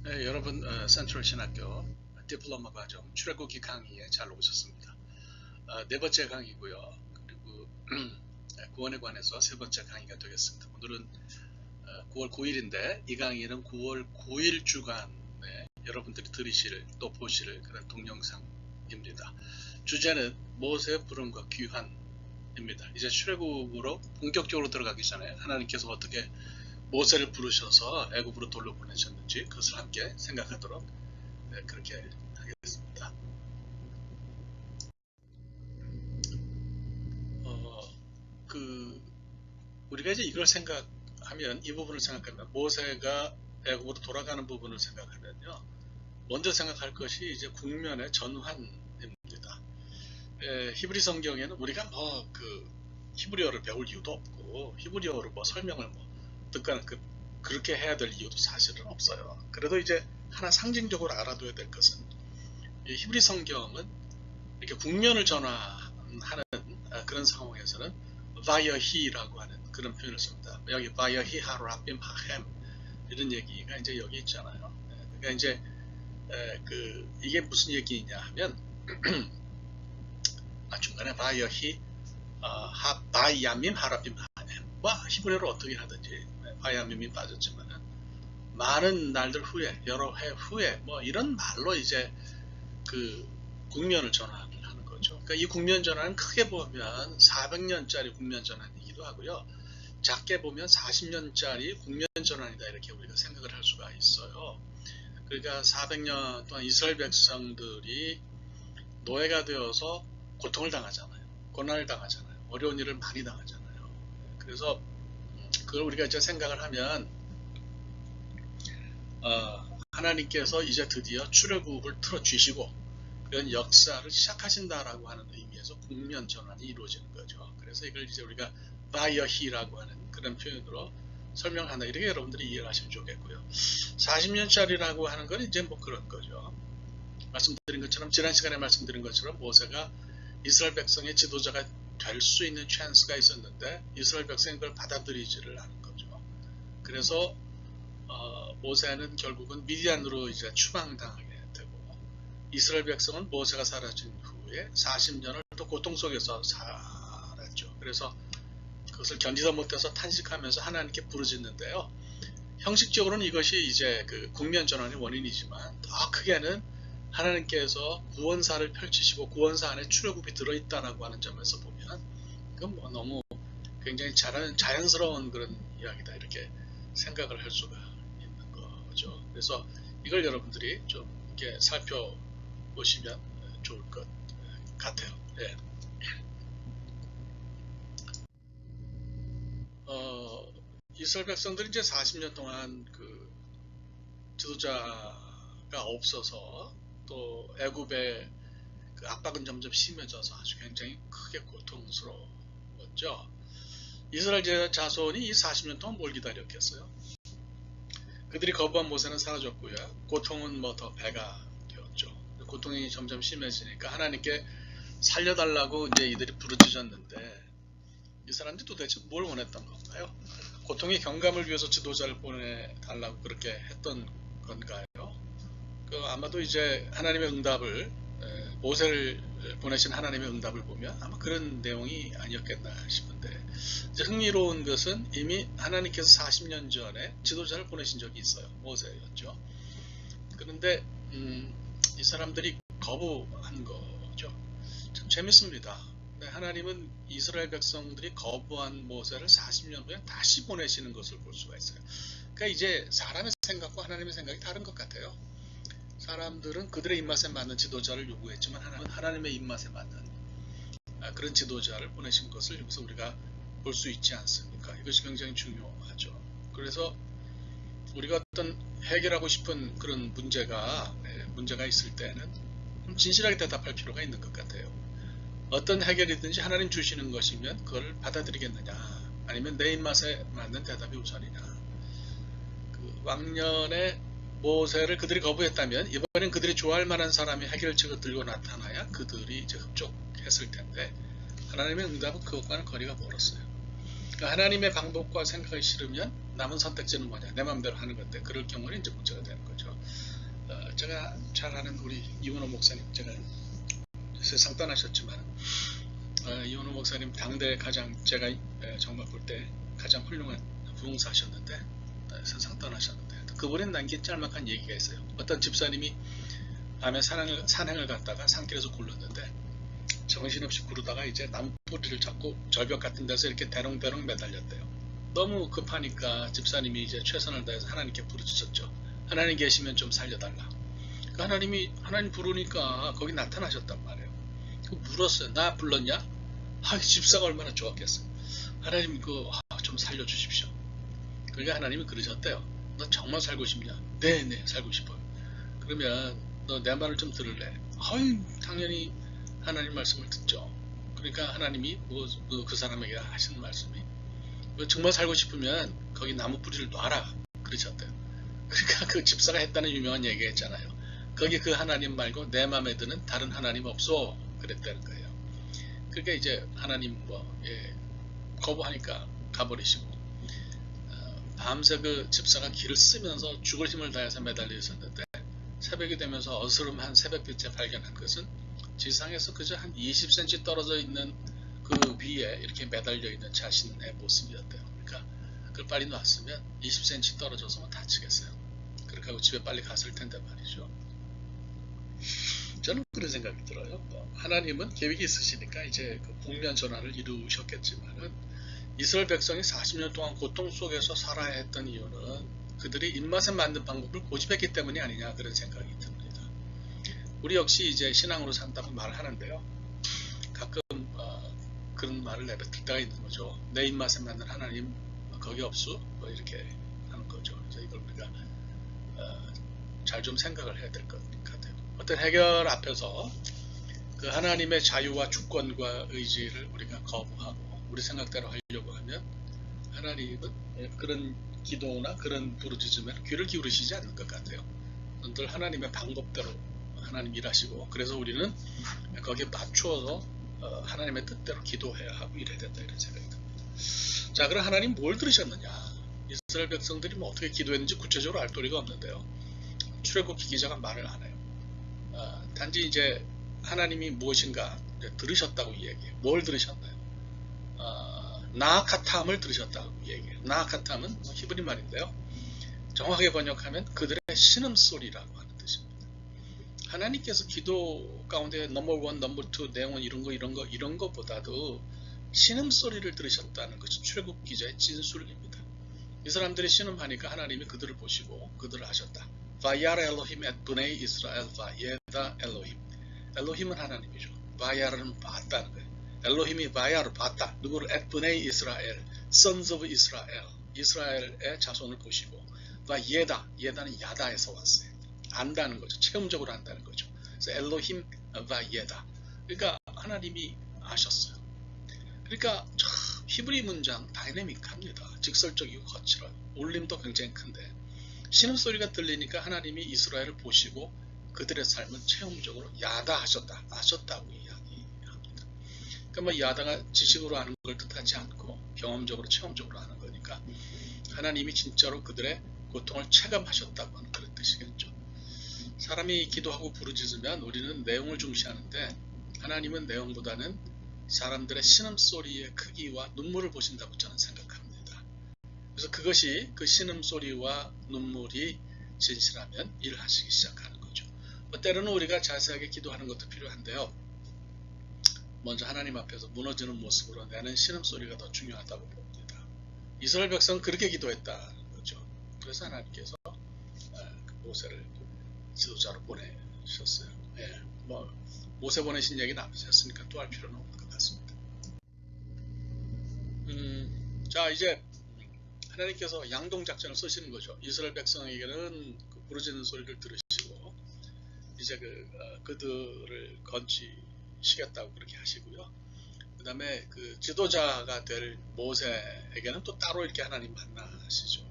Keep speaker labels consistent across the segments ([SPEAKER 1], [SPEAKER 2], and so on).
[SPEAKER 1] 네, 여러분 센트럴 신학교 디플로마 과정 출애굽기 강의에 잘 오셨습니다. 네 번째 강의고요. 그리고 구원에 관해서 세 번째 강의가 되겠습니다. 오늘은 9월 9일인데 이 강의는 9월 9일 주간에 여러분들이 들으실 또 보실 그런 동영상입니다. 주제는 모세의 부름과 귀환입니다. 이제 출애굽으로 본격적으로 들어가기 전에 하나님께서 어떻게 모세를 부르셔서 애굽으로 돌려보내셨는지 그것을 함께 생각하도록 그렇게 하겠습니다. 우리가 이제 이걸 생각하면 이 부분을 생각하면 모세가 애굽으로 돌아가는 부분을 생각하면요, 먼저 생각할 것이 이제 국면의 전환입니다. 히브리 성경에는 우리가 히브리어를 배울 이유도 없고 히브리어로 설명을 듣거나 그렇게 해야 될 이유도 사실은 없어요. 그래도 이제 하나 상징적으로 알아둬야 될 것은 이 히브리 성경은 이렇게 국면을 전환하는 그런 상황에서는 바이어히라고 하는 그런 표현을 씁니다. 여기 바이어히 하라빔 하햄 이런 얘기가 이제 여기 있잖아요. 그러니까 이제 이게 무슨 얘기냐 하면 중간에 바이어히 바이야밈 하라빔 하햄과 히브리어로 어떻게 하든지 바이야밈이 빠졌지만은 많은 날들 후에 여러 해 후에 이런 말로 이제 국면을 전환을 하는 거죠. 그러니까 이 국면 전환은 크게 보면 400년짜리 국면 전환이기도 하고요. 작게 보면 40년짜리 국면 전환이다 이렇게 우리가 생각을 할 수가 있어요. 그러니까 400년 동안 이스라엘 백성들이 노예가 되어서 고통을 당하잖아요. 고난을 당하잖아요. 어려운 일을 많이 당하잖아요. 그래서 그걸 우리가 이제 생각을 하면 하나님께서 이제 드디어 출애굽을 틀어주시고 그런 역사를 시작하신다라고 하는 의미에서 국면 전환이 이루어지는 거죠. 그래서 이걸 이제 우리가 바이어히라고 하는 그런 표현으로 설명한다. 이렇게 여러분들이 이해를 하시면 좋겠고요. 40년짜리라고 하는 건 이제 그런 거죠. 말씀드린 것처럼 지난 시간에 말씀드린 것처럼 모세가 이스라엘 백성의 지도자가 될 수 있는 찬스가 있었는데 이스라엘 백성이 그걸 받아들이지를 않은 거죠. 그래서 모세는 결국은 미디안으로 이제 추방당하게 되고 이스라엘 백성은 모세가 사라진 후에 40년을 또 고통 속에서 살았죠. 그래서 그것을 견디다 못해서 탄식하면서 하나님께 부르짖는데요. 형식적으로는 이것이 이제 국면 전환의 원인이지만 더 크게는 하나님께서 구원사를 펼치시고 구원사 안에 출애굽이 들어있다라고 하는 점에서 보면 그건 너무 굉장히 자연스러운 그런 이야기다 이렇게 생각을 할 수가 있는 거죠. 그래서 이걸 여러분들이 좀 이렇게 살펴보시면 좋을 것 같아요. 네. 이스라엘 백성들이 이제 40년 동안 지도자가 없어서 또 애굽의 압박은 점점 심해져서 아주 굉장히 크게 고통스러웠죠. 이스라엘 자손이 이 40년 동안 뭘 기다렸겠어요? 그들이 거부한 모세는 사라졌고요. 고통은 더 배가 되었죠. 고통이 점점 심해지니까 하나님께 살려달라고 이제 이들이 부르짖었는데 이 사람들이 도대체 뭘 원했던 건가요? 고통의 경감을 위해서 지도자를 보내달라고 그렇게 했던 건가요? 아마도 이제 하나님의 응답을 모세를 보내신 하나님의 응답을 보면 아마 그런 내용이 아니었겠나 싶은데 이제 흥미로운 것은 이미 하나님께서 40년 전에 지도자를 보내신 적이 있어요. 모세였죠. 그런데 이 사람들이 거부한 거죠. 참 재밌습니다. 하나님은 이스라엘 백성들이 거부한 모세를 40년 후에 다시 보내시는 것을 볼 수가 있어요. 그러니까 이제 사람의 생각과 하나님의 생각이 다른 것 같아요. 사람들은 그들의 입맛에 맞는 지도자를 요구했지만 하나님은 하나님의 입맛에 맞는 그런 지도자를 보내신 것을 여기서 우리가 볼 수 있지 않습니까? 이것이 굉장히 중요하죠. 그래서 우리가 어떤 해결하고 싶은 그런 문제가 있을 때는 좀 진실하게 대답할 필요가 있는 것 같아요. 어떤 해결이든지 하나님 주시는 것이면 그걸 받아들이겠느냐 아니면 내 입맛에 맞는 대답이 우선이냐. 왕년에 모세를 그들이 거부했다면 이번엔 그들이 좋아할 만한 사람이 해결책을 들고 나타나야 그들이 이제 흡족했을 텐데 하나님의 응답은 그것과는 거리가 멀었어요. 그러니까 하나님의 방법과 생각이 싫으면 남은 선택지는 뭐냐? 내 마음대로 하는 건데 그럴 경우는 이제 문제가 되는 거죠. 제가 잘 아는 우리 이원호 목사님, 제가 세상 떠나셨지만 이원호 목사님 당대 가장 제가 정말 볼 때 가장 훌륭한 부흥사셨는데 세상 떠나셨는데 그분이 남긴 짤막한 얘기가 있어요. 어떤 집사님이 밤에 산행을 갔다가 산길에서 굴렀는데 정신없이 구르다가 이제 나무 뿌리를 잡고 절벽 같은 데서 이렇게 대롱대롱 매달렸대요. 너무 급하니까 집사님이 이제 최선을 다해서 하나님께 부르짖었죠. 하나님 계시면 좀 살려달라. 그 하나님 부르니까 거기 나타나셨단 말이에요. 그 물었어요. 나 불렀냐? 집사가 얼마나 좋았겠어요. 하나님 좀 살려주십시오. 그러니까 하나님이 그러셨대요. 너 정말 살고 싶냐? 네네 살고 싶어요. 그러면 너 내 말을 좀 들을래? 당연히 하나님 말씀을 듣죠. 그러니까 하나님이 그 사람에게 하시는 말씀이 정말 살고 싶으면 거기 나무 뿌리를 놔라 그러셨대요. 그러니까 그 집사가 했다는 유명한 얘기 했잖아요. 거기 그 하나님 말고 내 마음에 드는 다른 하나님 없어 그랬다는 거예요. 그러니까 이제 하나님 거부하니까 가버리시고 밤새 그 집사가 길을 쓰면서 죽을 힘을 다해서 매달려 있었는데 새벽이 되면서 어스름한 새벽빛에 발견한 것은 지상에서 그저 한 20cm 떨어져 있는 그 위에 이렇게 매달려 있는 자신의 모습이었대요. 그러니까 그걸 빨리 놨으면 20cm 떨어져서 다치겠어요. 그렇게 하고 집에 빨리 갔을 텐데 말이죠. 저는 그런 생각이 들어요. 하나님은 계획이 있으시니까 이제 그 국면 전환을 이루셨겠지만은 이스라엘 백성이 40년 동안 고통 속에서 살아야 했던 이유는 그들이 입맛에 맞는 방법을 고집했기 때문이 아니냐 그런 생각이 듭니다. 우리 역시 이제 신앙으로 산다고 말하는데요. 가끔 그런 말을 내뱉을 때가 있는 거죠. 내 입맛에 맞는 하나님 거기 없수? 이렇게 하는 거죠. 그래서 이걸 우리가 잘 좀 생각을 해야 될 것 같아요. 어떤 해결 앞에서 그 하나님의 자유와 주권과 의지를 우리가 거부하고 우리 생각대로 하려고 하면 하나님은 그런 기도나 그런 부르짖음에 귀를 기울이시지 않는 것 같아요. 늘 하나님의 방법대로 하나님 일하시고 그래서 우리는 거기에 맞추어서 하나님의 뜻대로 기도해야 하고 이래야 된다 이런 생각이 듭니다. 자, 그럼 하나님 뭘 들으셨느냐? 이스라엘 백성들이 어떻게 기도했는지 구체적으로 알 도리가 없는데요. 출애굽기 기자가 말을 안 해요. 단지 이제 하나님이 무엇인가 들으셨다고 이야기해요. 뭘 들으셨나요? 나아카탐을 들으셨다고 얘기해요. 나아카탐은 히브리 말인데요. 정확하게 번역하면 그들의 신음소리라고 하는 뜻입니다. 하나님께서 기도 가운데 넘버 원, 넘버 투, 내용은 이런 거보다도 신음소리를 들으셨다는 것이 출애굽 기자의 진술입니다. 이 사람들이 신음하니까 하나님이 그들을 보시고 그들을 하셨다. 바야르 엘로힘 앳 브네이 이스라엘 바예다 엘로힘. 엘로힘은 하나님이죠. 바야르는 봤다는 거예요. 엘로힘이 바야를 봤다. 누구를? 앳 브네이 이스라엘, sons of 이스라엘, 이스라엘의 자손을 보시고 예다는 야다에서 왔어요. 안다는 거죠. 체험적으로 안다는 거죠. 그래서 엘로힘 예다. 그러니까 하나님이 아셨어요. 그러니까 히브리 문장 다이내믹합니다. 직설적이고 거칠어요. 울림도 굉장히 큰데 신음소리가 들리니까 하나님이 이스라엘을 보시고 그들의 삶은 체험적으로 야다하셨다. 아셨다고 이야기합니다. 그러니까 야다가 지식으로 아는 걸 뜻하지 않고 경험적으로 체험적으로 아는 거니까 하나님이 진짜로 그들의 고통을 체감하셨다고 하는 그런 뜻이겠죠. 사람이 기도하고 부르짖으면 우리는 내용을 중시하는데 하나님은 내용보다는 사람들의 신음소리의 크기와 눈물을 보신다고 저는 생각합니다. 그래서 그것이 그 신음소리와 눈물이 진실하면 일을 하시기 시작하는 거죠. 때로는 우리가 자세하게 기도하는 것도 필요한데요. 먼저 하나님 앞에서 무너지는 모습으로 내는 신음소리가 더 중요하다고 봅니다. 이스라엘 백성은 그렇게 기도했다는 거죠. 그래서 하나님께서 모세를 지도자로 보내셨어요. 모세 보내신 얘기는 앞에서 했으니까 또 할 필요는 없는 것 같습니다. 자, 이제 하나님께서 양동작전을 쓰시는 거죠. 이스라엘 백성에게는 그 부르짖는 소리를 들으시고 이제 그들을 건지시겠다고 그렇게 하시고요. 그 다음에 그 지도자가 될 모세에게는 또 따로 이렇게 하나님 만나시죠.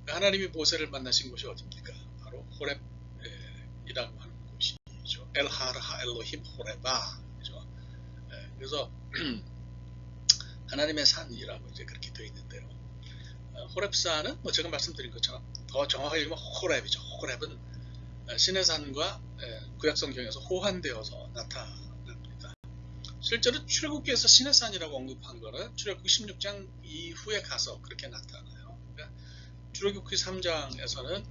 [SPEAKER 1] 하나님이 모세를 만나신 곳이 어디입니까? 바로 호렙이라고 하는 곳이죠. 엘하르하 엘로힘 호레바. 그래서 하나님의 산이라고 이제 그렇게 되어 있는데요. 호렙산은 제가 말씀드린 것처럼 더 정확하게 읽으면 호렙이죠. 호렙은 시내산과 구약성경에서 호환되어서 나타납니다. 실제로 출애굽기에서 시내산이라고 언급한 거는 출애굽기 16장 이후에 가서 그렇게 나타나요. 그러니까 출애굽기 3장에서는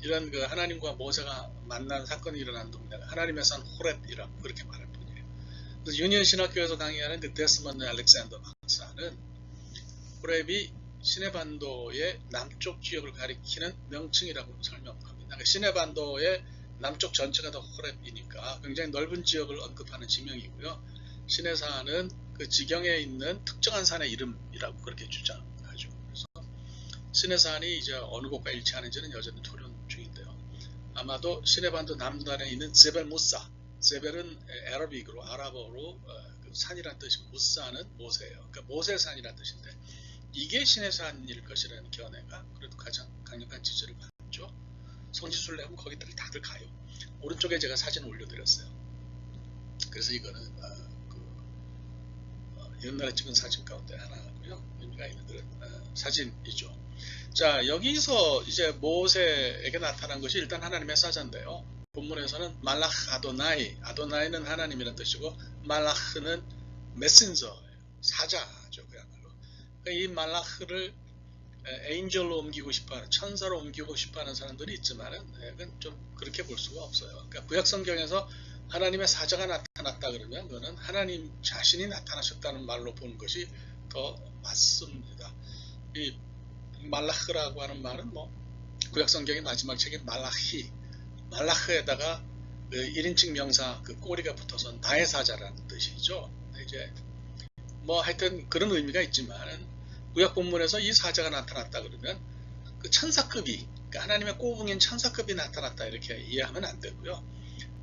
[SPEAKER 1] 이런 그 하나님과 모세가 만난 사건이 일어난 동네가 하나님의 산 호렙이라고 그렇게 말할 뿐이에요. 그래서 유니언 신학교에서 강의하는 그 데스먼드 알렉산더 박사는 호렙이 시내반도의 남쪽 지역을 가리키는 명칭이라고 설명합니다. 그러니까 시내반도의 남쪽 전체가 다 호렙이니까 굉장히 넓은 지역을 언급하는 지명이고요. 시내산은 그 지경에 있는 특정한 산의 이름이라고 그렇게 주장하죠. 그래서 시내산이 이제 어느 곳과 일치하는지는 여전히 토론 중인데요. 아마도 시내반도 남단에 있는 제벨 무사, 제벨은 아랍어로 그 산이란 뜻이고 무사는 모세예요. 그러니까 모세산이란 뜻인데 이게 시내산일 것이라는 견해가 그래도 가장 강력한 지지를 받죠. 성지순례 하면 거기들 다들 가요. 오른쪽에 제가 사진을 올려드렸어요. 그래서 이거는 옛날에 찍은 사진 가운데 하나고요. 의미가 있는 그런 사진이죠. 자, 여기서 이제 모세에게 나타난 것이 일단 하나님의 사자인데요. 본문에서는 말라흐 아도나이는 하나님이라는 뜻이고 말라흐는 메신저예요. 사자죠, 그야말로. 이 말라흐를 에인절로 옮기고 싶어하는, 천사로 옮기고 싶어하는 사람들이 있지만은 그건 좀 그렇게 볼 수가 없어요. 그러니까 구약성경에서 하나님의 사자가 나타났다 그러면 그거는 하나님 자신이 나타나셨다는 말로 보는 것이 더 맞습니다. 이 말라흐라고 하는 말은 뭐 구약성경의 마지막 책인 말라흐에다가 그 1인칭 명사 그 꼬리가 붙어서 나의 사자라는 뜻이죠. 이제 뭐 하여튼 그런 의미가 있지만은 구약 본문에서 이 사자가 나타났다 그러면 그 천사급이, 그러니까 하나님의 꼬붕인 천사급이 나타났다 이렇게 이해하면 안 되고요.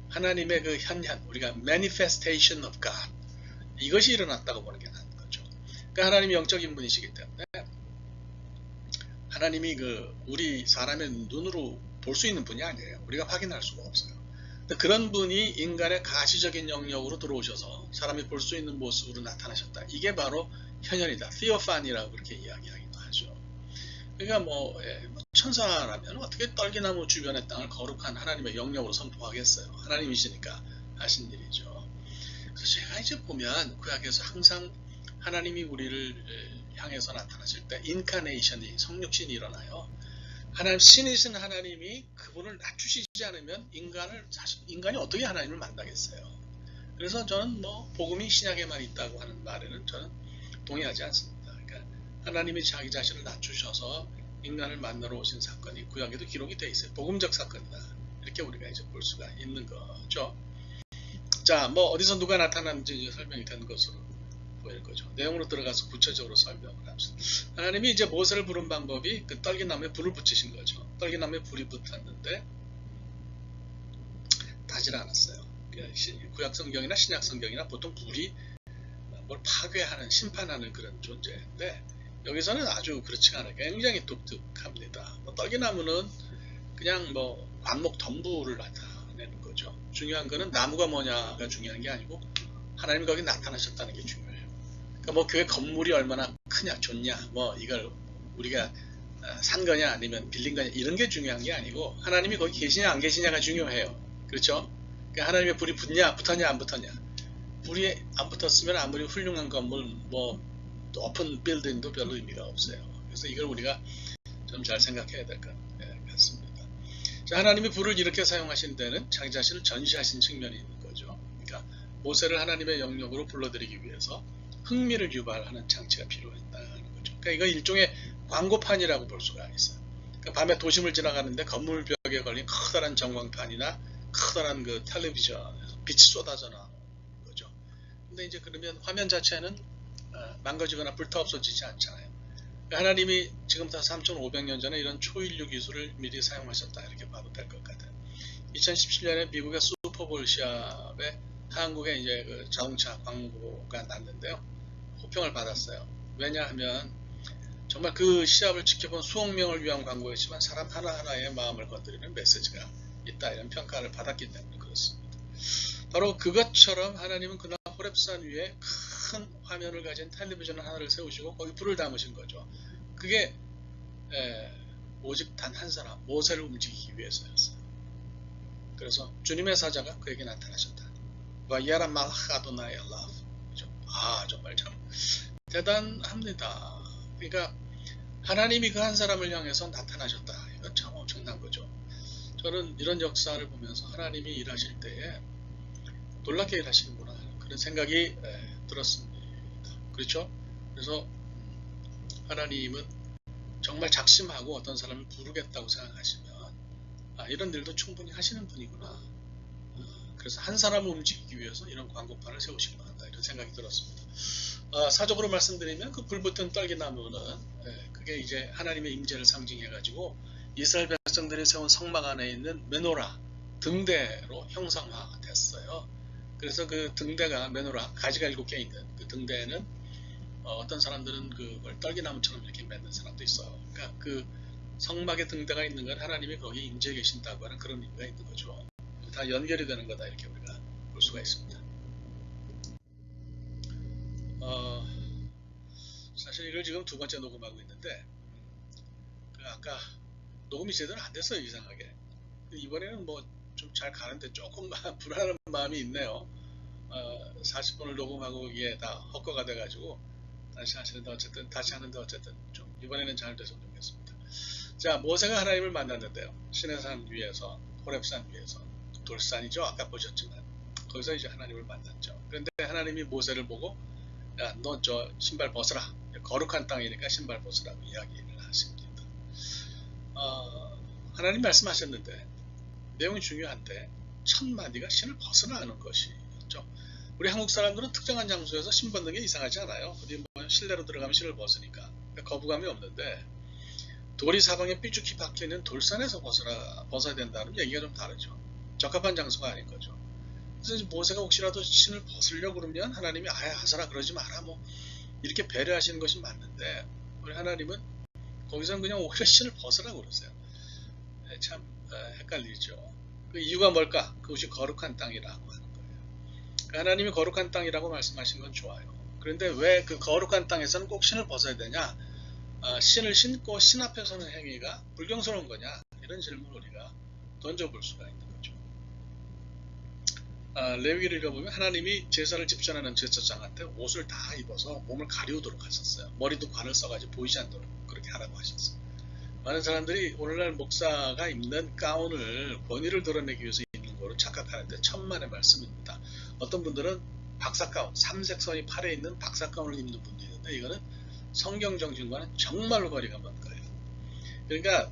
[SPEAKER 1] 하나님의 그 현현, 우리가 manifestation of God, 이것이 일어났다고 보는 게 나은 거죠. 그러니까 하나님이 영적인 분이시기 때문에 하나님이 그 우리 사람의 눈으로 볼 수 있는 분이 아니에요. 우리가 확인할 수가 없어요. 그런 분이 인간의 가시적인 영역으로 들어오셔서 사람이 볼 수 있는 모습으로 나타나셨다. 이게 바로 현현이다. theophanie라고 그렇게 이야기하기도 하죠. 그러니까 뭐 천사라면 어떻게 떨기나무 주변의 땅을 거룩한 하나님의 영역으로 선포하겠어요. 하나님이시니까 하신 일이죠. 그래서 제가 이제 보면 구약에서 항상 하나님이 우리를 향해서 나타나실 때 인카네이션이, 성육신이 일어나요. 하나님, 신이신 하나님이 그분을 낮추시지 않으면 인간이 어떻게 하나님을 만나겠어요. 그래서 저는 뭐 복음이 신약에만 있다고 하는 말에는 저는 동의하지 않습니다. 그러니까 하나님이 자기 자신을 낮추셔서 인간을 만나러 오신 사건이 구약에도 기록이 되어 있어요. 복음적 사건이다. 이렇게 우리가 이제 볼 수가 있는 거죠. 자, 뭐 어디서 누가 나타났는지 이제 설명이 된 것으로 보일 거죠. 내용으로 들어가서 구체적으로 설명을 합시다. 하나님이 이제 모세를 부른 방법이 그 떨기나무에 불을 붙이신 거죠. 떨기나무에 불이 붙었는데 타질 않았어요. 구약성경이나 신약성경이나 보통 불이 뭘 파괴하는, 심판하는 그런 존재인데 여기서는 아주 그렇지가 않아요. 굉장히 독특합니다. 떨기나무는 그냥 뭐 광목 덤불을 나타내는 거죠. 중요한 거는 나무가 뭐냐가 중요한 게 아니고 하나님이 거기 나타나셨다는 게 중요해요. 그러니까 뭐 교회 건물이 얼마나 크냐 좋냐 뭐 이걸 우리가 산 거냐 아니면 빌린 거냐 이런 게 중요한 게 아니고 하나님이 거기 계시냐 안 계시냐가 중요해요. 그렇죠? 그러니까 하나님의 불이 붙었냐 안 붙었냐. 불이 안 붙었으면 아무리 훌륭한 건물 뭐 높은 빌딩도 별로 의미가 없어요. 그래서 이걸 우리가 좀 잘 생각해야 될 것 같습니다. 자, 하나님이 불을 이렇게 사용하신 데는 자기 자신을 전시하신 측면이 있는 거죠. 그러니까 모세를 하나님의 영역으로 불러들이기 위해서 흥미를 유발하는 장치가 필요했다는 거죠. 그러니까 이거 일종의 광고판이라고 볼 수가 있어요. 그러니까 밤에 도심을 지나가는데 건물벽에 걸린 커다란 전광판이나 커다란 그 텔레비전에서 빛이 쏟아져 나오는 거죠. 근데 이제 그러면 화면 자체는 망가지거나 불타 없어지지 않잖아요. 그러니까 하나님이 지금부터 3,500년 전에 이런 초인류 기술을 미리 사용하셨다 이렇게 봐도 될 것 같아요. 2017년에 미국의 슈퍼볼 시합에 한국의 이제 그 자동차 광고가 났는데요. 호평을 받았어요. 왜냐하면 정말 그 시합을 지켜본 수억 명을 위한 광고였지만 사람 하나하나의 마음을 건드리는 메시지가 있다 이런 평가를 받았기 때문에 그렇습니다. 바로 그것처럼 하나님은 그날 호렙산 위에 큰 화면을 가진 텔레비전 하나를 세우시고 거기 불을 담으신 거죠. 그게 오직 단 한 사람 모세를 움직이기 위해서였어요. 그래서 주님의 사자가 그에게 나타나셨다. 와야라 말하 아도나이 알라. 정말 참 대단합니다. 그러니까 하나님이 그 한 사람을 향해서 나타나셨다. 이건 참 엄청난 거죠. 저는 이런 역사를 보면서 하나님이 일하실 때에 놀랍게 일하시는구나 그런 생각이 들었습니다. 그렇죠? 그래서 하나님은 정말 작심하고 어떤 사람을 부르겠다고 생각하시면 이런 일도 충분히 하시는 분이구나. 그래서 한 사람을 움직이기 위해서 이런 광고판을 세우시기만 한다. 이런 생각이 들었습니다. 사적으로 말씀드리면 그 불붙은 떨기나무는 그게 이제 하나님의 임재를 상징해 가지고 이스라엘 백성들이 세운 성막 안에 있는 메노라 등대로 형상화됐어요. 그래서 그 등대가 메노라 가지가 7개 있는 그 등대에는 어떤 사람들은 그걸 떨기나무처럼 이렇게 맺는 사람도 있어요. 그러니까 그 성막의 등대가 있는 건 하나님이 거기에 임재해 계신다고 하는 그런 의미가 있는 거죠. 다 연결이 되는 거다 이렇게 우리가 볼 수가 있습니다. 사실 이걸 지금 두 번째 녹음하고 있는데 아까 녹음이 제대로 안 됐어요. 이상하게. 이번에는 뭐 좀 잘 가는데 조금 불안한 마음이 있네요. 40분을 녹음하고 이게 다 헛거가 돼가지고 다시 하는데 어쨌든 좀 이번에는 잘 됐으면 좋겠습니다. 자, 모세가 하나님을 만났는데요. 시내산 위에서, 호렙산 위에서, 돌산이죠. 아까 보셨지만 거기서 이제 하나님을 만났죠. 그런데 하나님이 모세를 보고 야, 너 저 신발 벗어라. 거룩한 땅이니까 신발 벗으라고 이야기를 하십니다. 하나님 말씀하셨는데 내용이 중요한데 첫 마디가 신을 벗으라 하는 것이죠. 우리 한국 사람들은 특정한 장소에서 신 벗는 게 이상하지 않아요. 어디 뭐 실내로 들어가면 신을 벗으니까 거부감이 없는데 돌이 사방에 삐죽히 박혀있는 돌산에서 벗어야 된다는 얘기가 좀 다르죠. 적합한 장소가 아닌 거죠. 그래서 모세가 혹시라도 신을 벗으려고 그러면 하나님이 하서라 그러지 마라 뭐 이렇게 배려하시는 것이 맞는데 우리 하나님은 거기서는 그냥 오히려 신을 벗으라고 그러세요. 참 헷갈리죠. 그 이유가 뭘까? 그것이 거룩한 땅이라고 하는 거예요. 하나님이 거룩한 땅이라고 말씀하신 건 좋아요. 그런데 왜 그 거룩한 땅에서는 꼭 신을 벗어야 되냐? 신을 신고 신 앞에 서는 행위가 불경스러운 거냐? 이런 질문을 우리가 던져볼 수가 있는 거죠. 레위기를 읽어보면 하나님이 제사를 집전하는 제사장한테 옷을 다 입어서 몸을 가리우도록 하셨어요. 머리도 관을 써가지고 보이지 않도록 그렇게 하라고 하셨어요. 많은 사람들이 오늘날 목사가 입는 가운을 권위를 드러내기 위해서 입는 거로 착각하는데 천만의 말씀입니다. 어떤 분들은 박사가운, 삼색선이 팔에 있는 박사가운을 입는 분도 있는데 이거는 성경 정신과는 정말로 거리가 먼 거예요. 그러니까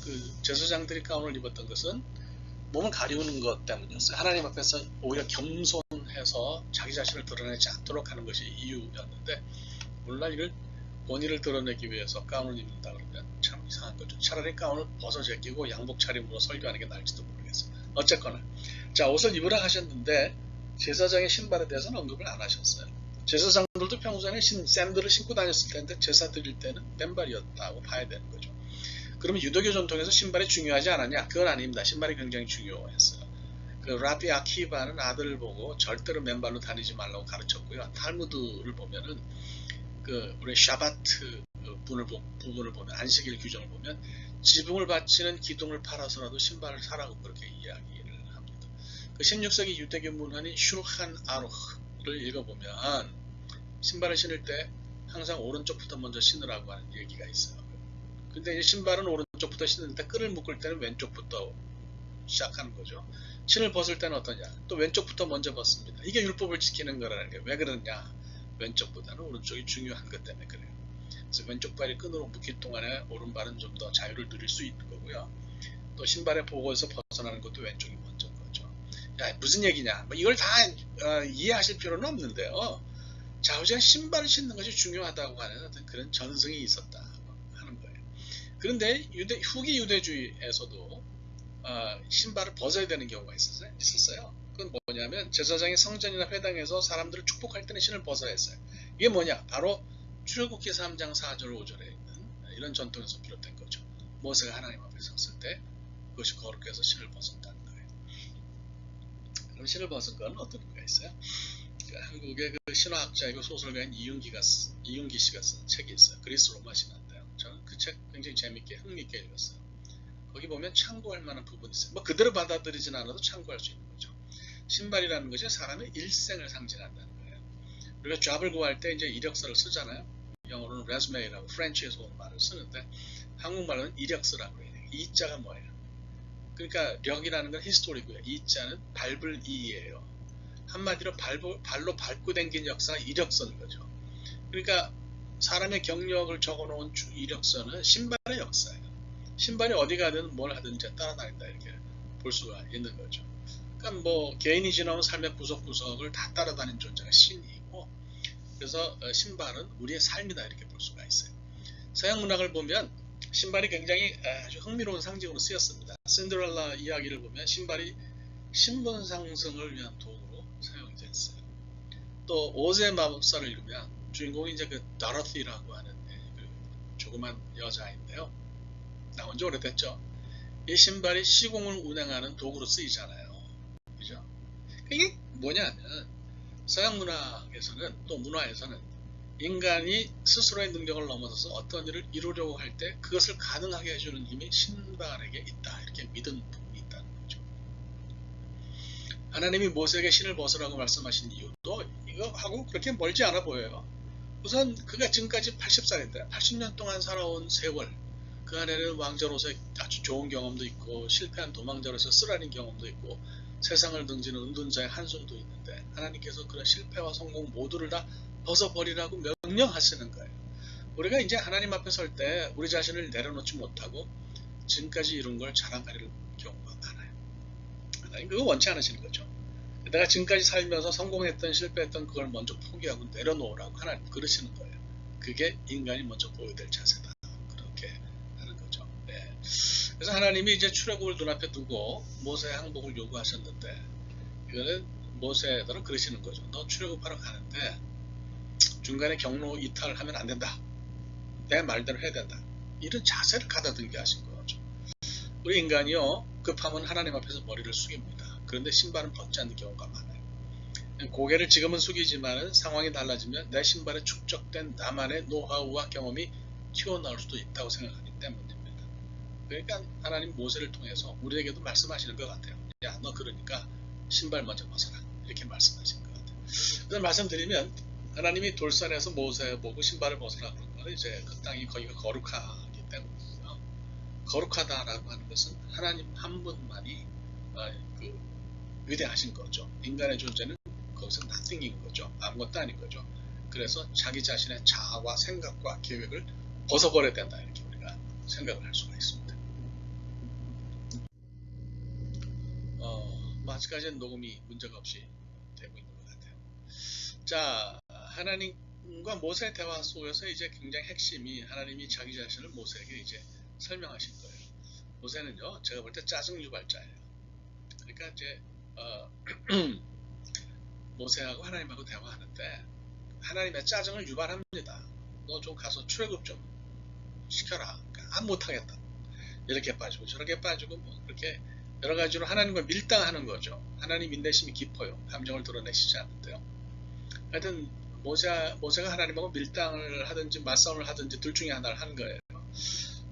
[SPEAKER 1] 그 제사장들이 가운을 입었던 것은 몸을 가리우는 것 때문이었어요. 하나님 앞에서 오히려 겸손해서 자기 자신을 드러내지 않도록 하는 것이 이유였는데 오늘날 이걸 권위를 드러내기 위해서 가운을 입는다 그러면 참 이상한 거죠. 차라리 가운을 벗어 제끼고 양복 차림으로 설교하는 게 나을지도 모르겠어요. 어쨌거나 자, 옷을 입으라 하셨는데 제사장의 신발에 대해서는 언급을 안 하셨어요. 제사장들도 평소에는 샌들을 신고 다녔을 텐데 제사 드릴 때는 맨발이었다고 봐야 되는 거죠. 그러면 유대교 전통에서 신발이 중요하지 않았냐? 그건 아닙니다. 신발이 굉장히 중요했어요. 그 라비 아키바는 아들을 보고 절대로 맨발로 다니지 말라고 가르쳤고요. 탈무드를 보면은 그 우리 샤바트 부분을 보면 안식일 규정을 보면 지붕을 받치는 기둥을 팔아서라도 신발을 사라고 그렇게 이야기를 합니다. 그 16세기 유대교 문헌인 슐한 아루흐를 읽어보면 신발을 신을 때 항상 오른쪽부터 먼저 신으라고 하는 얘기가 있어요. 근데 이제 신발은 오른쪽부터 신는데 끈을 묶을 때는 왼쪽부터 시작하는 거죠. 신을 벗을 때는 어떠냐? 또 왼쪽부터 먼저 벗습니다. 이게 율법을 지키는 거라는 게 왜 그러냐? 왼쪽보다는 오른쪽이 중요한 것 때문에 그래요. 그래서 왼쪽 발이 끈으로 묶일 동안에 오른발은 좀 더 자유를 누릴 수 있는 거고요. 또 신발의 보고에서 벗어나는 것도 왼쪽이 먼저인 거죠. 야, 무슨 얘기냐? 뭐 이걸 다 이해하실 필요는 없는데요. 좌우지간 신발을 신는 것이 중요하다고 하는 어떤 그런 전승이 있었다 하는 거예요. 그런데 후기 유대주의에서도 신발을 벗어야 되는 경우가 있었어요. 그건 뭐냐면 제사장이 성전이나 회당에서 사람들을 축복할 때는 신을 벗어야 했어요. 이게 뭐냐? 바로 출애굽기 3장 4절 5절에 있는 이런 전통에서 비롯된 거죠. 모세가 하나님 앞에 섰을 때 그것이 거룩해서 신을 벗었다는 거예요. 그럼 신을 벗은 건 어떤 의미가 있어요? 한국의 그 신화학자이고 소설가인 이윤기 씨가 쓴 책이 있어요. 그리스 로마 신화인데요. 저는 그 책 굉장히 재밌게 흥미있게 읽었어요. 거기 보면 참고할 만한 부분이 있어요. 뭐 그대로 받아들이진 않아도 참고할 수 있는 거죠. 신발이라는 것이 사람의 일생을 상징한다는 거예요. 우리가 잡을 구할 때 이제 이력서를 쓰잖아요. 영어로는 resume라고 프렌치에서 온 말을 쓰는데 한국말로는 이력서라고 해요. 이자가 뭐예요? 그러니까 력이라는 건 히스토리고요. 이자는 밟을 이예요. 한마디로 발로 밟고 댕긴 역사가 이력서인 거죠. 그러니까 사람의 경력을 적어놓은 이력서는 신발의 역사예요. 신발이 어디 가든 뭘 하든지 따라다닌다 이렇게 볼 수가 있는 거죠. 그러니까 뭐 개인이 지나온 삶의 구석구석을 다 따라다닌 존재가 신이고, 그래서 신발은 우리의 삶이다 이렇게 볼 수가 있어요. 서양 문학을 보면 신발이 굉장히 아주 흥미로운 상징으로 쓰였습니다. 신데렐라 이야기를 보면 신발이 신분 상승을 위한 도구로 사용이 됐어요. 또 오즈의 마법사를 읽으면 주인공이 이제 그 도로티라고 하는 그 조그만 여자인데요. 나온 지 오래됐죠. 이 신발이 시공을 운행하는 도구로 쓰이잖아요. 그죠? 이게 뭐냐면 서양 문학에서는 또 문화에서는 인간이 스스로의 능력을 넘어서서 어떤 일을 이루려고 할 때 그것을 가능하게 해주는 힘이 신발에게 있다 이렇게 믿은 부분이 있다는 거죠. 하나님이 모세에게 신을 벗으라고 말씀하신 이유도 이거하고 그렇게 멀지 않아 보여요. 우선 그가 지금까지 80살인데 80년 동안 살아온 세월, 그 안에는 왕자로서의 아주 좋은 경험도 있고 실패한 도망자로서 쓰라린 경험도 있고 세상을 등지는 은둔자의 한숨도 있는데 하나님께서 그런 실패와 성공 모두를 다 벗어버리라고 명령하시는 거예요. 우리가 이제 하나님 앞에 설 때 우리 자신을 내려놓지 못하고 지금까지 이룬 걸 자랑하려는 경우가 많아요. 하나님 그거 원치 않으시는 거죠. 내가 지금까지 살면서 성공했던 실패했던 그걸 먼저 포기하고 내려놓으라고 하나님 그러시는 거예요. 그게 인간이 먼저 보여야 될 자세다. 그렇게 하는 거죠. 네. 그래서 하나님이 이제 출애굽을 눈앞에 두고 모세의 항복을 요구하셨는데 이거는 모세대로 그러시는 거죠. 너 출애굽하러 가는데 중간에 경로 이탈하면 안 된다. 내 말대로 해야 된다. 이런 자세를 가다듬게 하신 거죠. 우리 인간이요 급하면 하나님 앞에서 머리를 숙입니다. 그런데 신발은 벗지 않는 경우가 많아요. 고개를 지금은 숙이지만 상황이 달라지면 내 신발에 축적된 나만의 노하우와 경험이 튀어나올 수도 있다고 생각하기 때문입니다. 그러니까 하나님 모세를 통해서 우리에게도 말씀하시는 것 같아요. 야, 너 그러니까 신발 먼저 벗어라. 이렇게 말씀하시는 것 같아요. 그래서 말씀드리면 하나님이 돌산에서 모세 보고 신발을 벗으라 그런 거는 이제 그 땅이 거기가 거룩하기 때문이고요. 거룩하다라고 하는 것은 하나님 한 분만이 위대하신 거죠. 인간의 존재는 거기서 nothing인 거죠. 아무것도 아닌 거죠. 그래서 자기 자신의 자아와 생각과 계획을 벗어버려야 된다 이렇게 우리가 생각을 할 수가 있습니다. 아직까지는 녹음이 문제가 없이 되고 있는 것 같아요. 자, 하나님과 모세의 대화 속에서 이제 굉장히 핵심이 하나님이 자기 자신을 모세에게 이제 설명하신 거예요. 모세는요, 제가 볼 때 짜증 유발자예요. 그러니까 이제 모세하고 하나님하고 대화하는데 하나님의 짜증을 유발합니다. 너 좀 가서 출애굽 좀 시켜라. 그러니까 못하겠다. 이렇게 빠지고 저렇게 빠지고 뭐 그렇게 여러 가지로 하나님과 밀당하는 거죠. 하나님 인내심이 깊어요. 감정을 드러내시지 않는데요. 하여튼 모세가 하나님하고 밀당을 하든지 말싸움을 하든지 둘 중에 하나를 하는 거예요.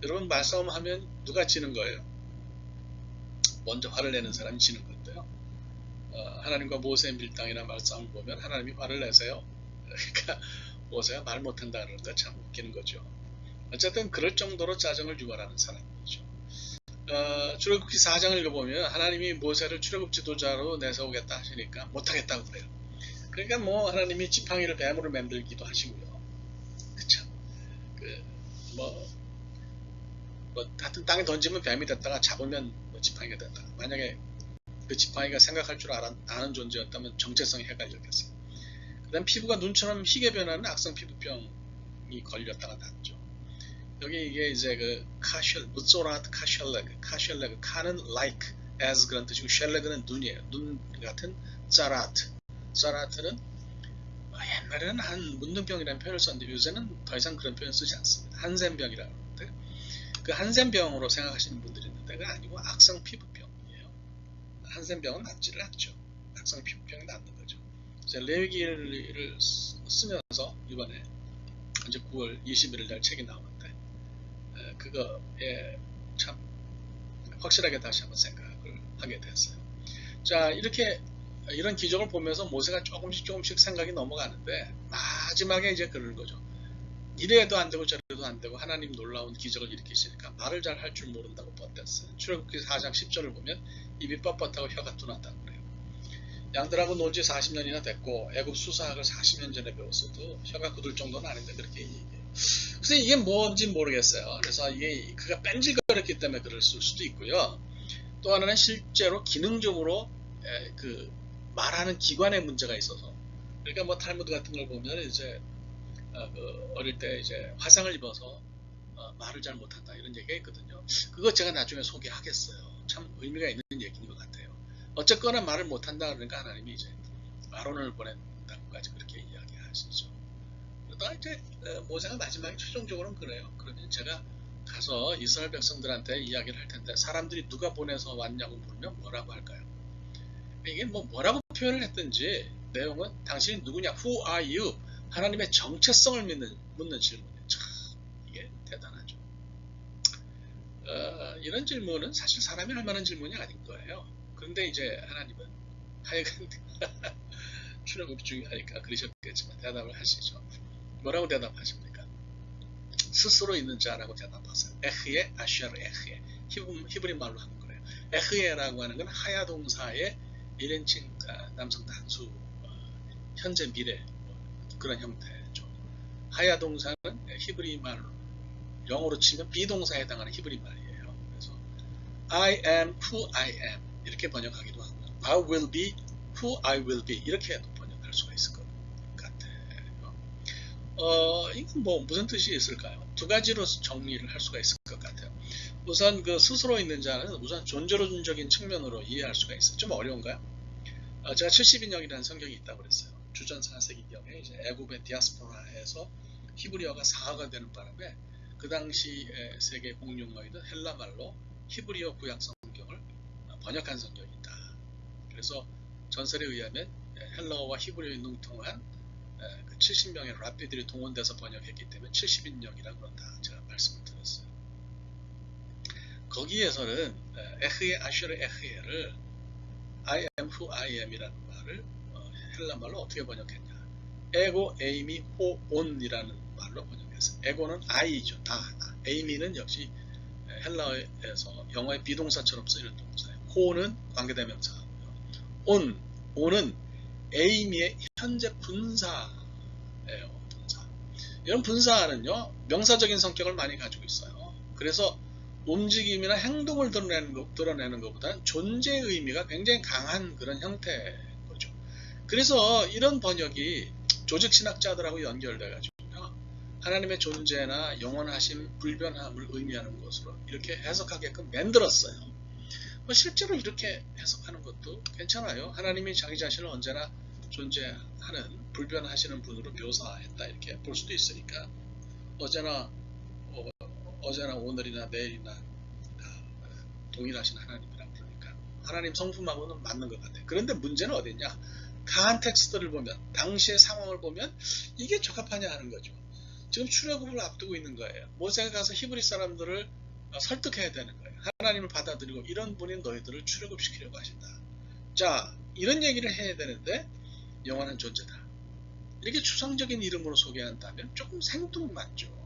[SPEAKER 1] 여러분 말싸움 하면 누가 지는 거예요? 먼저 화를 내는 사람이 지는 건데요. 하나님과 모세의 밀당이나 말싸움을 보면 하나님이 화를 내세요. 그러니까 모세가 말 못한다 그러는 거 참 웃기는 거죠. 어쨌든 그럴 정도로 짜증을 유발하는 사람이죠. 출애굽기 4장을 읽어보면 하나님이 모세를 출애굽 지도자로 내세우겠다 하시니까 못하겠다고 그래요. 그러니까 뭐 하나님이 지팡이를 뱀으로 만들기도 하시고요. 그쵸? 하여튼 땅에 던지면 뱀이 됐다가 잡으면 지팡이가 됐다. 만약에 그 지팡이가 생각할 줄 아는 존재였다면 정체성이 헷갈렸겠어요. 그 다음 피부가 눈처럼 희게 변하는 악성 피부병이 걸렸다가 낫죠. 여기 이게 이제 그 무쏘라트 카쉘레그, 카는 like, as 그런 뜻이고 쉘레그는 눈이에요. 눈 같은 짜라트는 옛날에는 한 문둥병이라는 표현을 썼는데 요새는 더 이상 그런 표현 쓰지 않습니다. 한센병이라고 하는데 그 한센병으로 생각하시는 분들이 있는데 그게 아니고 악성 피부병이에요. 한센병은 낫지를 않죠. 악성 피부병이 낫는 거죠. 레위기를 쓰면서 이번에 이제 9월 21일 날 책이 나오는데 그거에 참 확실하게 다시 한번 생각을 하게 됐어요. 자, 이렇게 이런 기적을 보면서 모세가 조금씩 생각이 넘어가는데 마지막에 이제 그러는 거죠. 이래도 안 되고 저래도 안 되고 하나님 놀라운 기적을 일으키시니까 말을 잘 할 줄 모른다고 뻗댔어요. 출애굽기 4장 10절을 보면 입이 뻣뻣하고 혀가 둔하다고 그래요. 양들하고 논 지 40년이나 됐고 애굽 수사학을 40년 전에 배웠어도 혀가 굳을 정도는 아닌데 그렇게 얘기해요. 그래서 이게 뭔지 모르겠어요. 그래서 이게 그가 뺀질거렸기 때문에 그럴 수도 있고요. 또 하나는 실제로 기능적으로 그 말하는 기관에 문제가 있어서, 그러니까 뭐 탈무드 같은 걸 보면 이제 어릴 때 이제 화상을 입어서 말을 잘 못한다 이런 얘기가 있거든요. 그거 제가 나중에 소개하겠어요. 참 의미가 있는 얘기인 것 같아요. 어쨌거나 말을 못한다 그러니까 하나님이 이제 아론을 보낸다고까지 그렇게 이야기하시죠. 그러다가 이제 모세가 마지막에 최종적으로는 그래요. 그러면 제가 가서 이스라엘 백성들한테 이야기를 할 텐데 사람들이 누가 보내서 왔냐고 물으면 뭐라고 할까요? 이게 뭐라고 표현을 했든지 내용은 당신이 누구냐, who are you? 하나님의 정체성을 묻는 질문이에요. 참 이게 대단하죠. 이런 질문은 사실 사람이 할 만한 질문이 아닌 거예요. 그런데 이제 하나님은 하여간 출애굽 중요하니까 그러셨겠지만 대답을 하시죠. 뭐라고 대답하십니까? 스스로 있는 자라고 대답하세요. 에흐에 아슈아르 에흐에. 히브리 말로 하는 거예요. 에흐에라고 하는 건 하야 동사의 1인칭 남성 단수 현재 미래 그런 형태죠. 하야 동사는 히브리 말로 영어로 치면 비동사에 해당하는 히브리 말이에요. 그래서 I am who I am 이렇게 번역하기도 하고요. I will be who I will be 이렇게 번역할 수가 있을 것 같아요. 이건 뭐 무슨 뜻이 있을까요? 두 가지로 정리를 할 수가 있을 것 같아요. 우선 그 스스로 있는 자는 우선 존재론적인 측면으로 이해할 수가 있어요. 좀 어려운가요? 제가 70인역이라는 성경이 있다고 그랬어요. 주전 4세기경에 이제 애굽의 디아스포라에서 히브리어가 사화가 되는 바람에 그 당시 세계 공용어이던 헬라말로 히브리어 구약 성경을 번역한 성경이 있다. 그래서 전설에 의하면 헬라어와 히브리어에 능통한 그 70명의 랍비들이 동원돼서 번역했기 때문에 70인역이라고 그런다. 제가 말씀을 드렸어요. 거기에서는 에흐에 아슈르 에흐에를 I am who I am 이라는 말을 헬라말로 어떻게 번역했냐. 에고 에이미 호온이라는 말로 번역했어요. 에고는 I죠. 나. 에이미는 역시 헬라어에서 영어의 비동사처럼 쓰이는 동사예요. 호는 관계대명사고요. 온은 에이미의 현재 분사예요. 동사. 이런 분사는요 명사적인 성격을 많이 가지고 있어요. 그래서 움직임이나 행동을 드러내는 것보다는 존재의 의미가 굉장히 강한 그런 형태인 거죠. 그래서 이런 번역이 조직신학자들하고 연결돼가지고 하나님의 존재나 영원하심, 불변함을 의미하는 것으로 이렇게 해석하게끔 만들었어요. 실제로 이렇게 해석하는 것도 괜찮아요. 하나님이 자기 자신을 언제나 존재하는 불변하시는 분으로 묘사했다 이렇게 볼 수도 있으니까 어제나 오늘이나 내일이나 다 동일하신 하나님이라 그러니까 하나님 성품하고는 맞는 것 같아요. 그런데 문제는 어디냐? 강한 텍스트를 보면 당시의 상황을 보면 이게 적합하냐 하는 거죠. 지금 출애굽을 앞두고 있는 거예요. 모세가 가서 히브리 사람들을 설득해야 되는 거예요. 하나님을 받아들이고 이런 분이 너희들을 출애굽시키려고 하신다. 자, 이런 얘기를 해야 되는데 영원한 존재다. 이렇게 추상적인 이름으로 소개한다면 조금 생뚱맞죠.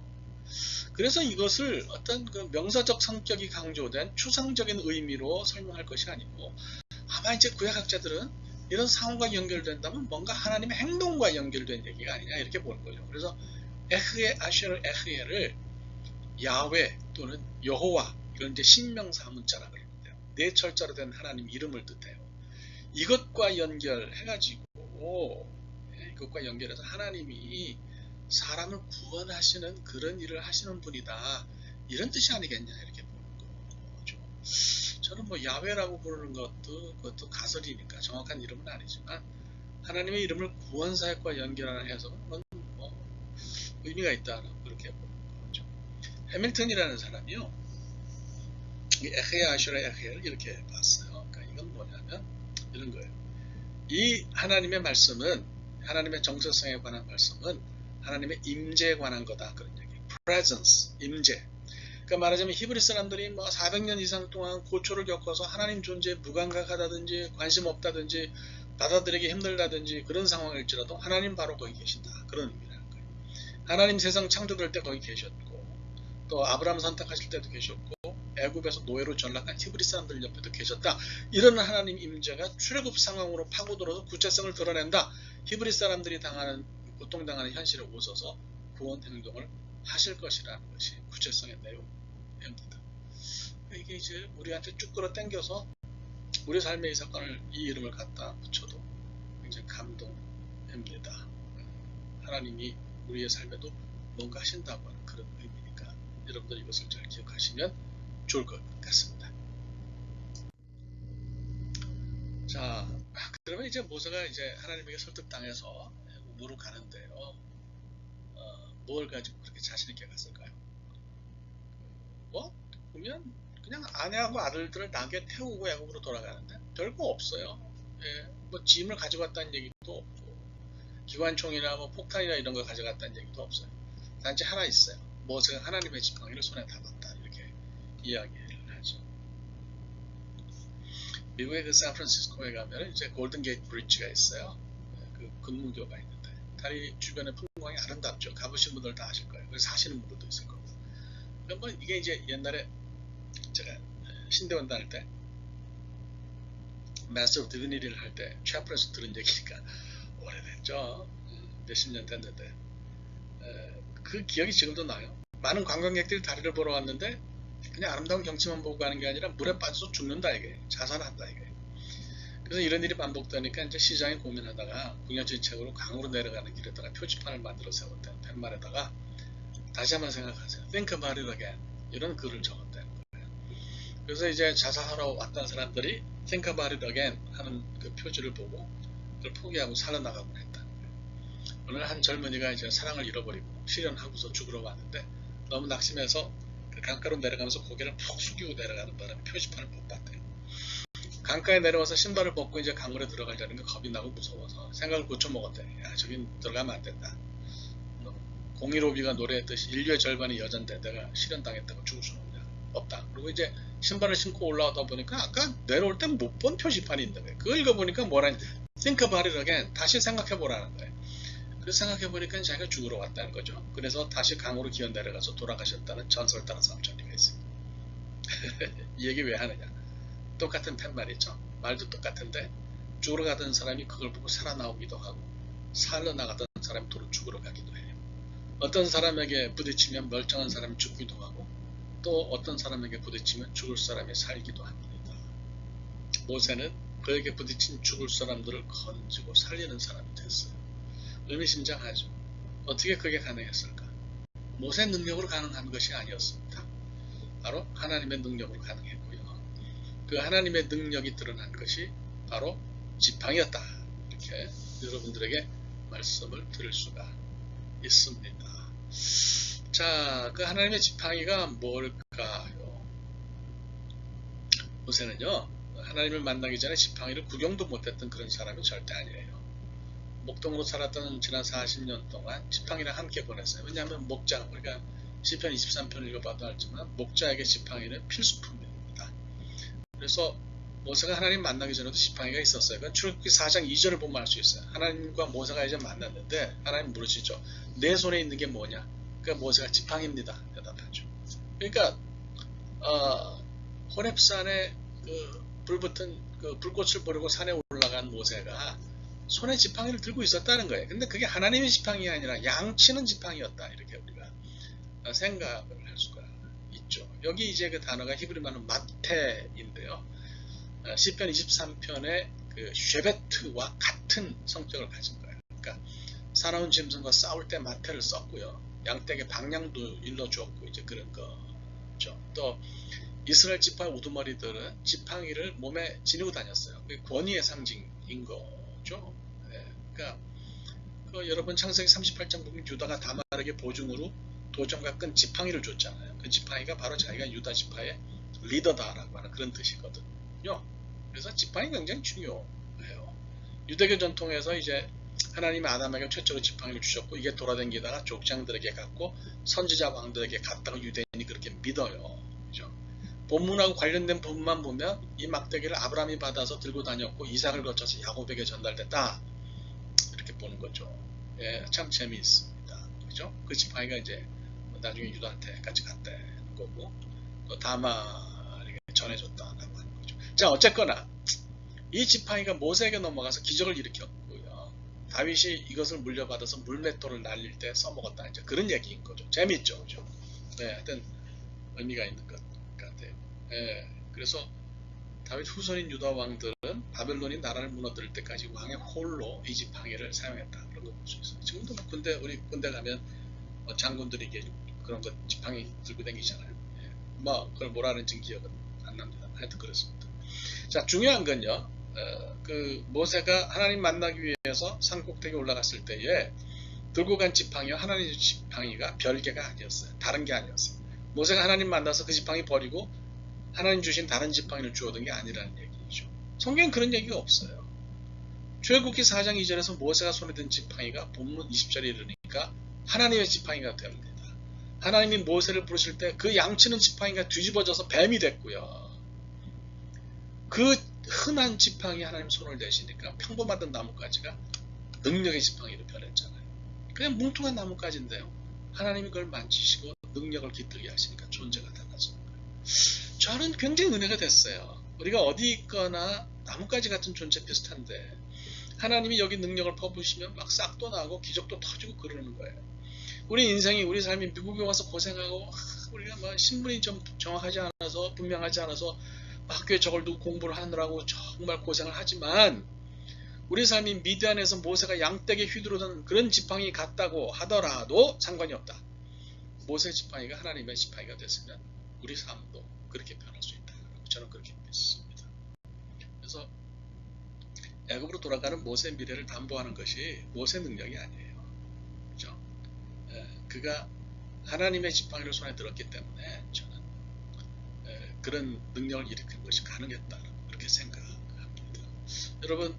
[SPEAKER 1] 그래서 이것을 어떤 그 명사적 성격이 강조된 추상적인 의미로 설명할 것이 아니고 아마 이제 구약학자들은 이런 상황과 연결된다면 뭔가 하나님의 행동과 연결된 얘기가 아니냐 이렇게 보는 거죠. 그래서 에흐에 아슈르 에흐에를 야훼 또는 여호와 이런 이제 신명사 문자라 그러는데요. 네 철자로 된 하나님 이름을 뜻해요. 이것과 연결해가지고 이것과 연결해서 하나님이 사람을 구원하시는 그런 일을 하시는 분이다. 이런 뜻이 아니겠냐 이렇게 보는 거죠. 저는 뭐 야훼라고 부르는 그것도 가설이니까 정확한 이름은 아니지만 하나님의 이름을 구원사역과 연결하는 해석은 뭐 의미가 있다라고 그렇게 보는 거죠. 해밀턴이라는 사람이요. 이 에헤 아슈라 에헤를 이렇게 봤어요. 그러니까 이건 뭐냐면 이런 거예요. 이 하나님의 말씀은 하나님의 정체성에 관한 말씀은 하나님의 임재에 관한 거다. 그런 얘기. presence, 임재. 그러니까 말하자면 히브리 사람들이 뭐 400년 이상 동안 고초를 겪어서 하나님 존재에 무감각하다든지 관심 없다든지 받아들이기 힘들다든지 그런 상황일지라도 하나님 바로 거기 계신다. 그런 의미라는 거예요. 하나님 세상 창조될 때 거기 계셨고 또 아브라함 선택하실 때도 계셨고 애굽에서 노예로 전락한 히브리 사람들 옆에도 계셨다. 이런 하나님 임재가 출애굽 상황으로 파고들어서 구체성을 드러낸다. 히브리 사람들이 당하는 고통당하는 현실에 오셔서 구원 행동을 하실 것이라는 것이 구체성의 내용입니다. 이게 이제 우리한테 쭉 끌어당겨서 우리 삶의 이 사건을 이 이름을 갖다 붙여도 굉장히 감동입니다. 하나님이 우리의 삶에도 뭔가 하신다고 하는 그런 의미니까 여러분들 이것을 잘 기억하시면 좋을 것 같습니다. 자, 그러면 이제 모세가 이제 하나님에게 설득당해서 우물을 가는데요. 뭘 가지고 그렇게 자신 있게 갔을까요? 보면 그냥 아내하고 아들들을 낙에 태우고 애굽으로 돌아가는데 별거 없어요. 뭐 짐을 가져갔다는 얘기도 없고 기관총이나 뭐 폭탄이나 이런 거 가져갔다는 얘기도 없어요. 단지 하나 있어요. 모세가 하나님의 지팡이를 손에 담았다 이렇게 이야기를 하죠. 미국의 그 샌프란시스코에 가면 이제 골든 게이트 브릿지가 있어요. 그 금문교가 있는데 다리 주변의 풍광이 아름답죠. 가보신 분들 다 아실 거예요. 그래서 사시는 분들도 있을 거고. 뭐 이게 이제 옛날에 제가 신대원 다닐 때 마스터 오브 디비니티를 할 때 채플에서 들은 얘기니까 오래됐죠. 몇십 년 됐는데 그 기억이 지금도 나요. 많은 관광객들이 다리를 보러 왔는데 그냥 아름다운 경치만 보고 가는 게 아니라 물에 빠져서 죽는다 이게 자살한다 이게. 그래서 이런 일이 반복되니까 이제 시장이 고민하다가 궁여지책으로 강으로 내려가는 길에다가 표지판을 만들어 세웠대. 팻말에다가 다시 한번 생각하세요. Think about it again. 이런 글을 적었다는 거예요. 그래서 이제 자살하러 왔던 사람들이 Think about it again 하는 그 표지를 보고 그걸 포기하고 살아나가곤 했다는 거예요. 오늘 한 젊은이가 이제 사랑을 잃어버리고 실연하고서 죽으러 왔는데 너무 낙심해서 그 강가로 내려가면서 고개를 푹 숙이고 내려가는 바람에 표지판을 못 봤대요. 강가에 내려와서 신발을 벗고 이제 강물에 들어가려는 게 겁이 나고 무서워서 생각을 고쳐 먹었대. 야, 저긴 들어가면 안 된다. 015B가 노래했듯이 인류의 절반이 여잔데 내가 실현당했다고 죽을 수는 없다. 그리고 이제 신발을 신고 올라오다 보니까 아까 내려올 때 못 본 표지판이 있는 거예요. 그거 읽어보니까 뭐라니 Think about it again. 다시 생각해보라는 거예요. 그래서 생각해보니까 자기가 죽으러 왔다는 거죠. 그래서 다시 강으로 기어 내려가서 돌아가셨다는 전설 따라 삼천리가 있습니다. 이 얘기 왜 하느냐. 똑같은 팻말이죠. 말도 똑같은데 죽으러 가던 사람이 그걸 보고 살아나오기도 하고 살아나가던 사람이 도로 죽으러 가기도 해요. 어떤 사람에게 부딪히면 멀쩡한 사람이 죽기도 하고 또 어떤 사람에게 부딪히면 죽을 사람이 살기도 합니다. 모세는 그에게 부딪힌 죽을 사람들을 건지고 살리는 사람이 됐어요. 의미심장하죠. 어떻게 그게 가능했을까? 모세의 능력으로 가능한 것이 아니었습니다. 바로 하나님의 능력으로 가능했고요. 그 하나님의 능력이 드러난 것이 바로 지팡이였다. 이렇게 여러분들에게 말씀을 드릴 수가 있습니다. 자, 그 하나님의 지팡이가 뭘까요? 모세는요, 하나님을 만나기 전에 지팡이를 구경도 못했던 그런 사람이 절대 아니에요. 목동으로 살았던 지난 40년 동안 지팡이랑 함께 보냈어요. 왜냐하면 목자, 우리가 시편 23편 읽어봐도 알지만 목자에게 지팡이는 필수품입니다. 그래서 모세가 하나님 만나기 전에도 지팡이가 있었어요. 그러니까 출애굽기 4장 2절을 보면 알 수 있어요. 하나님과 모세가 이제 만났는데 하나님 물으시죠. 내 손에 있는 게 뭐냐? 그러니까 모세가 지팡이입니다. 대답하죠. 그러니까 호렙산에 그 불붙은 그 불꽃을 보려고 산에 올라간 모세가 손에 지팡이를 들고 있었다는 거예요. 근데 그게 하나님의 지팡이가 아니라 양치는 지팡이였다. 이렇게 우리가 생각을 할 수가 있죠. 여기 이제 그 단어가 히브리말로 마테인데요. 시편 23편의 그 쉐베트와 같은 성격을 가진 거예요. 그러니까 사나운 짐승과 싸울 때 마테를 썼고요. 양떼에게 방향도 일러주었고 이제 그런 거죠. 또 이스라엘 지파 우두머리들은 지팡이를 몸에 지니고 다녔어요. 그게 권위의 상징인 거죠. 네. 그러니까 여러분 창세기 38장 보면 유다가 다말에게 보증으로 도전과 끈 지팡이를 줬잖아요. 그 지팡이가 바로 자기가 유다 지파의 리더다라고 하는 그런 뜻이거든요. 그래서 지팡이 굉장히 중요해요. 유대교 전통에서 이제 하나님이 아담에게 최초로 지팡이를 주셨고 이게 돌아다니다가 족장들에게 갔고 선지자 왕들에게 갔다가 유대인이 그렇게 믿어요. 그죠? 본문하고 관련된 부분만 보면 이 막대기를 아브라함이 받아서 들고 다녔고 이삭을 거쳐서 야곱에게 전달됐다. 이렇게 보는 거죠. 예, 참 재미있습니다. 그죠? 그 지팡이가 이제 나중에 유다한테까지 갔다는 거고 또 다말에게 전해줬다라고 하는 거죠. 자, 어쨌거나 이 지팡이가 모세에게 넘어가서 기적을 일으켰고요. 다윗이 이것을 물려받아서 물맷돌을 날릴 때 써먹었다. 이제 그런 얘기인 거죠. 재밌죠, 그죠? 네, 하여튼 의미가 있는 것 같아요. 네, 그래서 다윗 후손인 유다 왕들은 바벨론이 나라를 무너뜨릴 때까지 왕의 홀로 이 지팡이를 사용했다. 그런 거 볼 수 있어요. 지금도 뭐 우리 군대 가면 장군들이 이게 그런 거 지팡이 들고 다니잖아요. 예, 뭐 그걸 뭐라는지 기억은 안 납니다. 하여튼 그렇습니다. 자, 중요한 건요. 그 모세가 하나님 만나기 위해서 산꼭대기에 올라갔을 때에 들고 간 지팡이와 하나님의 지팡이가 별개가 아니었어요. 다른 게 아니었어요. 모세가 하나님 만나서 그 지팡이 버리고 하나님 주신 다른 지팡이를 주워든 게 아니라는 얘기죠. 성경엔 그런 얘기가 없어요. 출애굽기 4장 2절에서 모세가 손에 든 지팡이가 본문 20절에 이르니까 하나님의 지팡이가 됩니다. 하나님이 모세를 부르실 때 그 양치는 지팡이가 뒤집어져서 뱀이 됐고요. 그 흔한 지팡이 하나님 손을 대시니까 평범하던 나뭇가지가 능력의 지팡이로 변했잖아요. 그냥 뭉퉁한 나뭇가지인데요. 하나님이 그걸 만지시고 능력을 깃들게 하시니까 존재가 달라지는 거예요. 저는 굉장히 은혜가 됐어요. 우리가 어디 있거나 나뭇가지 같은 존재 비슷한데 하나님이 여기 능력을 퍼부으시면 막 싹도 나고 기적도 터지고 그러는 거예요. 우리 인생이 우리 삶이 미국에 와서 고생하고 우리가 뭐 신분이 좀 정확하지 않아서 분명하지 않아서 학교에 저걸 두고 공부를 하느라고 정말 고생을 하지만 우리 삶이 미디안에서 모세가 양떼에 휘두르던 그런 지팡이 같다고 하더라도 상관이 없다. 모세 지팡이가 하나님의 지팡이가 됐으면 우리 삶도 그렇게 변할 수 있다. 저는 그렇게 믿습니다. 그래서 애굽으로 돌아가는 모세의 미래를 담보하는 것이 모세 능력이 아니에요. 그죠? 그가 하나님의 지팡이를 손에 들었기 때문에 저는 그런 능력을 일으킨 것이 가능했다. 그렇게 생각합니다. 여러분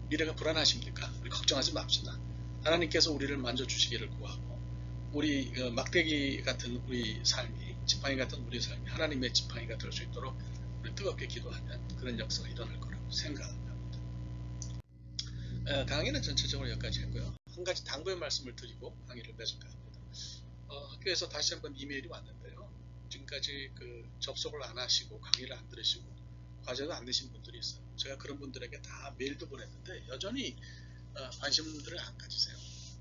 [SPEAKER 1] 미래가 불안하십니까? 우리 걱정하지 맙시다. 하나님께서 우리를 만져주시기를 구하고 우리 막대기 같은 우리 삶이 지팡이 같은 우리 삶이 하나님의 지팡이가 될 수 있도록 우리 뜨겁게 기도하면 그런 역사가 일어날 거라고 생각합니다. 강의는 전체적으로 여기까지 했고요. 한 가지 당부의 말씀을 드리고 강의를 맺을까 합니다. 학교에서 다시 한번 이메일이 왔는데요. 지금까지 그 접속을 안 하시고 강의를 안 들으시고 과제도 안 내신 분들이 있어요. 제가 그런 분들에게 다 메일도 보냈는데 여전히 관심들을 안 가지세요.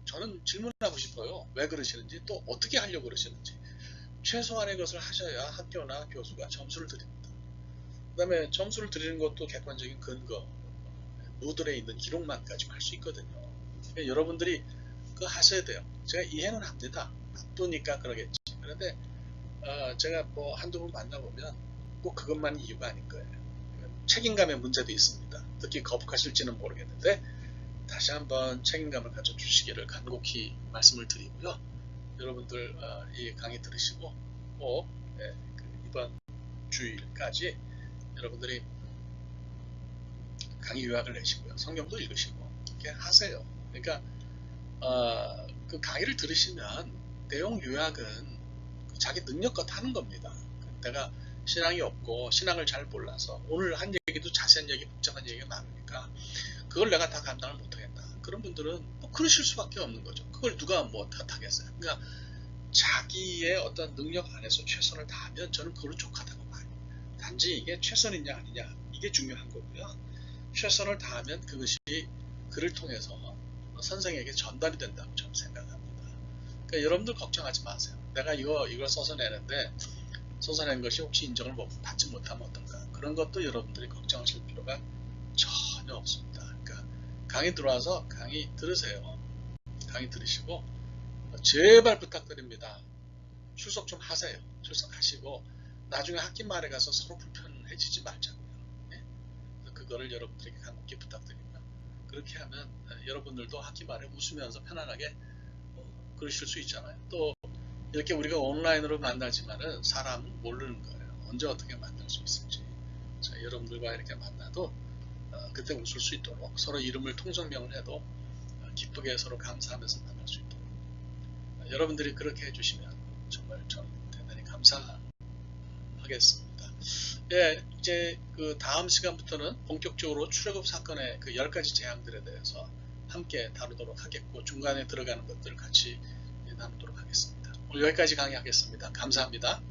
[SPEAKER 1] 저는 질문하고 싶어요. 왜 그러시는지 또 어떻게 하려고 그러시는지. 최소한의 것을 하셔야 학교나 교수가 점수를 드립니다. 그 다음에 점수를 드리는 것도 객관적인 근거, 노들에 있는 기록만까지 할 수 있거든요. 그러니까 여러분들이 그거 하셔야 돼요. 제가 이해는 합니다. 바쁘니까 그러겠지. 그런데 제가 뭐 한두 번 만나보면 꼭 그것만 이유가 아닌 거예요. 책임감의 문제도 있습니다. 특히 거북하실지는 모르겠는데 다시 한번 책임감을 가져주시기를 간곡히 말씀을 드리고요. 여러분들 이 강의 들으시고 꼭 이번 주일까지 여러분들이 강의 요약을 내시고요. 성경도 읽으시고 이렇게 하세요. 그러니까 그 강의를 들으시면 내용 요약은 자기 능력껏 하는 겁니다. 내가 신앙이 없고 신앙을 잘 몰라서 오늘 한 얘기도 자세한 얘기, 복잡한 얘기가 많으니까 그걸 내가 다 감당을 못하겠다. 그런 분들은 뭐 그러실 수밖에 없는 거죠. 그걸 누가 뭐 탓하겠어요. 그러니까 자기의 어떤 능력 안에서 최선을 다하면 저는 그걸로 족하다고 봐요. 단지 이게 최선이냐 아니냐 이게 중요한 거고요. 최선을 다하면 그것이 그를 통해서 선생에게 전달이 된다고 저는 생각합니다. 그러니까 여러분들 걱정하지 마세요. 내가 이걸 써서 내는데 써서 낸 것이 혹시 인정을 받지 못하면 어떤가. 그런 것도 여러분들이 걱정하실 필요가 전혀 없습니다. 그러니까 강의 들어와서 강의 들으세요. 강의 들으시고 제발 부탁드립니다. 출석 좀 하세요. 출석하시고 나중에 학기 말에 가서 서로 불편해지지 말자고요. 네? 그거를 여러분들에게 간곡히 부탁드립니다. 그렇게 하면 여러분들도 학기 말에 웃으면서 편안하게 그러실 수 있잖아요. 또 이렇게 우리가 온라인으로 만나지만은 사람은 모르는 거예요. 언제 어떻게 만날 수 있을지. 자, 여러분들과 이렇게 만나도 그때 웃을 수 있도록 서로 이름을 통성명을 해도 기쁘게 서로 감사하면서 만날 수 있도록 여러분들이 그렇게 해주시면 정말 저는 대단히 감사합니다. 감사하겠습니다. 예, 이제 그 다음 시간부터는 본격적으로 출애굽 사건의 그 10가지 재앙들에 대해서 함께 다루도록 하겠고, 중간에 들어가는 것들을 같이 나누도록 하겠습니다. 오늘 여기까지 강의하겠습니다. 감사합니다.